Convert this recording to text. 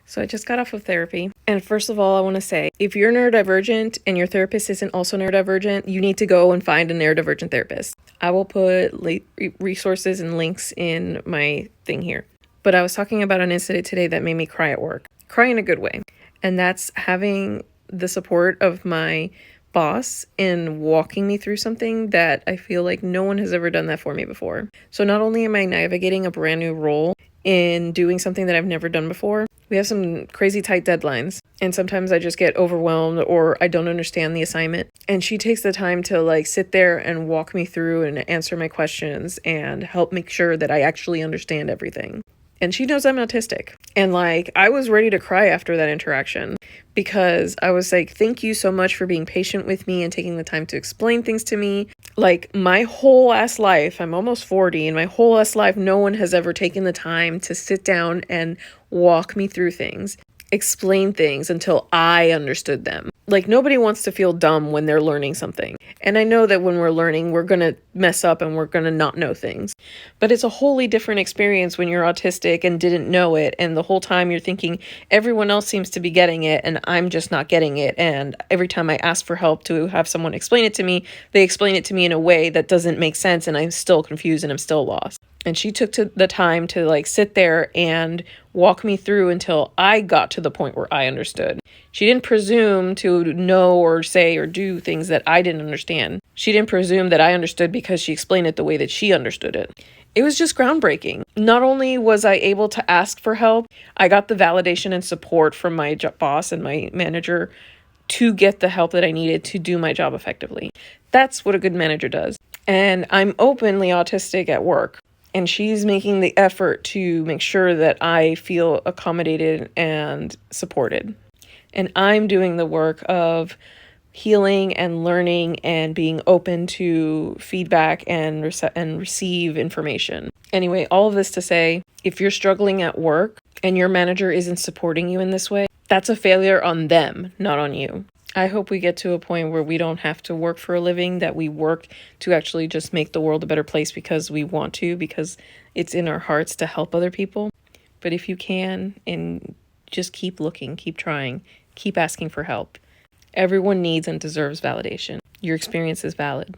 So I just got off of therapy. And first of all, I want to say, if you're neurodivergent and your therapist isn't also neurodivergent, you need to go and find a neurodivergent therapist. I will put resources and links in my thing here. But I was talking about an incident today that made me cry at work. Cry in a good way. And that's having the support of my boss in walking me through something that I feel like no one has ever done that for me before. So not only am I navigating a brand new role in doing something that I've never done before, we have some crazy tight deadlines. And sometimes I just get overwhelmed or I don't understand the assignment. And she takes the time to like sit there and walk me through and answer my questions and help make sure that I actually understand everything. And she knows I'm autistic. And like, I was ready to cry after that interaction because I was like, thank you so much for being patient with me and taking the time to explain things to me. Like, my whole ass life, I'm almost 40, and my whole ass life, no one has ever taken the time to sit down and walk me through things, explain things until I understood them. Like, nobody wants to feel dumb when they're learning something. And I know that when we're learning, we're going to mess up and we're going to not know things. But it's a wholly different experience when you're autistic and didn't know it. And the whole time you're thinking, everyone else seems to be getting it and I'm just not getting it. And every time I ask for help to have someone explain it to me, they explain it to me in a way that doesn't make sense. And I'm still confused and I'm still lost. And she took the time to like sit there and walk me through until I got to the point where I understood. She didn't presume to know or say or do things that I didn't understand. She didn't presume that I understood because she explained it the way that she understood it. It was just groundbreaking. Not only was I able to ask for help, I got the validation and support from my boss and my manager to get the help that I needed to do my job effectively. That's what a good manager does. And I'm openly autistic at work. And she's making the effort to make sure that I feel accommodated and supported. And I'm doing the work of healing and learning and being open to feedback and receive information. Anyway, all of this to say, if you're struggling at work and your manager isn't supporting you in this way, that's a failure on them, not on you. I hope we get to a point where we don't have to work for a living, that we work to actually just make the world a better place because we want to, because it's in our hearts to help other people. But if you can, and just keep looking, keep trying, keep asking for help. Everyone needs and deserves validation. Your experience is valid.